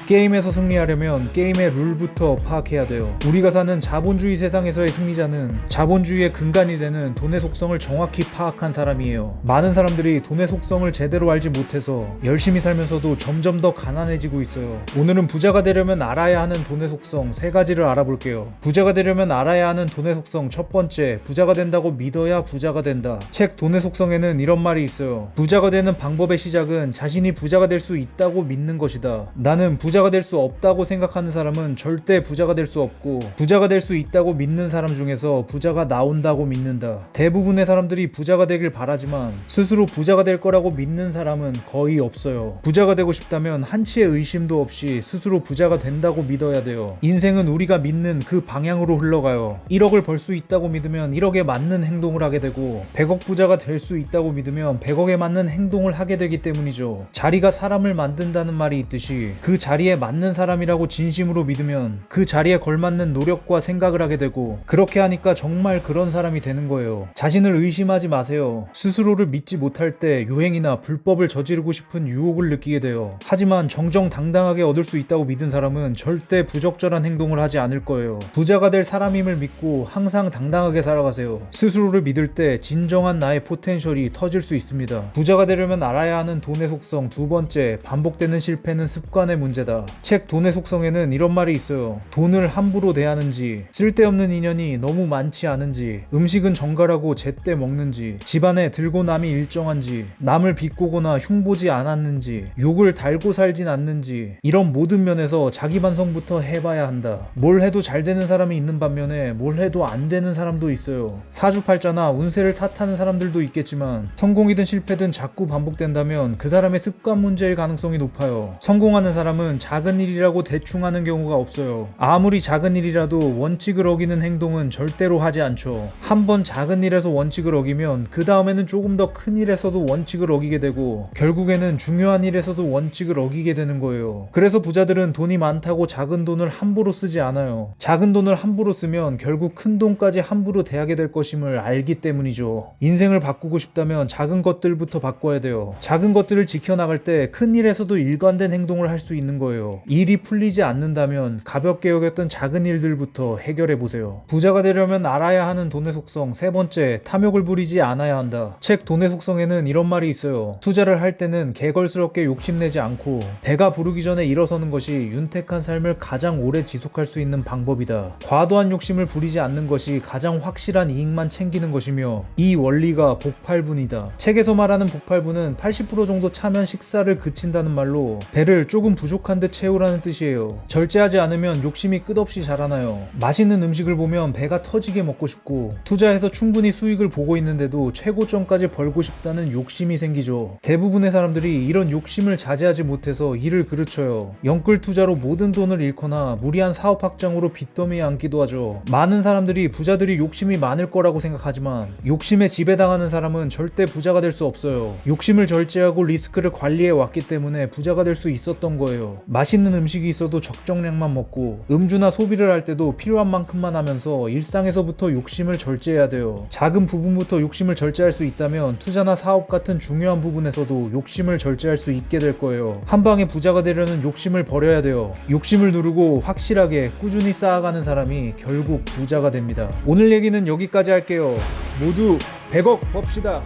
게임에서 승리하려면 게임의 룰부터 파악해야 돼요. 우리가 사는 자본주의 세상에서의 승리자는 자본주의의 근간이 되는 돈의 속성을 정확히 파악한 사람이에요. 많은 사람들이 돈의 속성을 제대로 알지 못해서 열심히 살면서도 점점 더 가난해지고 있어요. 오늘은 부자가 되려면 알아야 하는 돈의 속성 3가지를 알아볼게요. 부자가 되려면 알아야 하는 돈의 속성 첫 번째, 부자가 된다고 믿어야 부자가 된다. 책 돈의 속성에는 이런 말이 있어요. 부자가 되는 방법의 시작은 자신이 부자가 될 수 있다고 믿는 것이다. 나는 부자가 될 수 없다고 생각하는 사람은 절대 부자가 될 수 없고, 부자가 될 수 있다고 믿는 사람 중에서 부자가 나온다고 믿는다. 대부분의 사람들이 부자가 되길 바라지만 스스로 부자가 될 거라고 믿는 사람은 거의 없어요. 부자가 되고 싶다면 한치의 의심도 없이 스스로 부자가 된다고 믿어야 돼요. 인생은 우리가 믿는 그 방향으로 흘러가요. 1억을 벌 수 있다고 믿으면 1억에 맞는 행동을 하게 되고, 100억 부자가 될 수 있다고 믿으면 100억에 맞는 행동을 하게 되기 때문이죠. 자리가 사람을 만든다는 말이 있듯이 그 자리에 맞는 사람이라고 진심으로 믿으면 그 자리에 걸맞는 노력과 생각을 하게 되고, 그렇게 하니까 정말 그런 사람이 되는 거예요. 자신을 의심하지 마세요. 스스로를 믿지 못할 때 유행이나 불법을 저지르고 싶은 유혹을 느끼게 돼요. 하지만 정정당당하게 얻을 수 있다고 믿은 사람은 절대 부적절한 행동을 하지 않을 거예요. 부자가 될 사람임을 믿고 항상 당당하게 살아가세요. 스스로를 믿을 때 진정한 나의 포텐셜이 터질 수 있습니다. 부자가 되려면 알아야 하는 돈의 속성 두 번째, 반복되는 실패는 습관의 문제다. 책 돈의 속성에는 이런 말이 있어요. 돈을 함부로 대하는지, 쓸데없는 인연이 너무 많지 않은지, 음식은 정갈하고 제때 먹는지, 집안에 들고 남이 일정한지, 남을 비꼬거나 흉보지 않았는지, 욕을 달고 살진 않는지, 이런 모든 면에서 자기 반성부터 해봐야 한다. 뭘 해도 잘 되는 사람이 있는 반면에 뭘 해도 안 되는 사람도 있어요. 사주팔자나 운세를 탓하는 사람들도 있겠지만 성공이든 실패든 자꾸 반복된다면 그 사람의 습관 문제일 가능성이 높아요. 성공하는 사람은 작은 일이라고 대충 하는 경우가 없어요. 아무리 작은 일이라도 원칙을 어기는 행동은 절대로 하지 않죠. 한번 작은 일에서 원칙을 어기면 그 다음에는 조금 더 큰 일에서도 원칙을 어기게 되고, 결국에는 중요한 일에서도 원칙을 어기게 되는 거예요. 그래서 부자들은 돈이 많다고 작은 돈을 함부로 쓰지 않아요. 작은 돈을 함부로 쓰면 결국 큰 돈까지 함부로 대하게 될 것임을 알기 때문이죠. 인생을 바꾸고 싶다면 작은 것들부터 바꿔야 돼요. 작은 것들을 지켜나갈 때 큰 일에서도 일관된 행동을 할 수 있는 거예요. 일이 풀리지 않는다면 가볍게 여겼던 작은 일들부터 해결해 보세요. 부자가 되려면 알아야 하는 돈의 속성 세 번째, 탐욕을 부리지 않아야 한다. 책 돈의 속성에는 이런 말이 있어요. 투자를 할 때는 개걸스럽게 욕심내지 않고 배가 부르기 전에 일어서는 것이 윤택한 삶을 가장 오래 지속할 수 있는 방법이다. 과도한 욕심을 부리지 않는 것이 가장 확실한 이익만 챙기는 것이며, 이 원리가 복팔분이다. 책에서 말하는 복팔분은 80% 정도 차면 식사를 그친다는 말로 배를 조금 부족한 듯 채우라는 뜻이에요. 절제하지 않으면 욕심이 끝없이 자라나요. 맛있는 음식을 보면 배가 터지게 먹고 싶고, 투자해서 충분히 수익을 보고 있는데도 최고점까지 벌고 싶다는 욕심이 생기죠. 대부분의 사람들이 이런 욕심을 자제하지 못해서 일을 그르쳐요. 영끌 투자로 모든 돈을 잃거나 무리한 사업 확장으로 빚더미에 앉기도 하죠. 많은 사람들이 부자들이 욕심이 많을 거라고 생각하지만 욕심에 지배당하는 사람은 절대 부자가 될 수 없어요. 욕심을 절제하고 리스크를 관리해 왔기 때문에 부자가 될 수 있었던 거예요. 맛있는 음식이 있어도 적정량만 먹고, 음주나 소비를 할 때도 필요한 만큼만 하면서 일상에서부터 욕심을 절제해야 돼요. 작은 부분부터 욕심을 절제할 수 있다면 투자나 사업 같은 중요한 부분에서도 욕심을 절제할 수 있게 될 거예요. 한 방에 부자가 되려는 욕심을 버려야 돼요. 욕심을 누르고 확실하게 꾸준히 쌓아가는 사람이 결국 부자가 됩니다. 오늘 얘기는 여기까지 할게요. 모두 100억 법시다.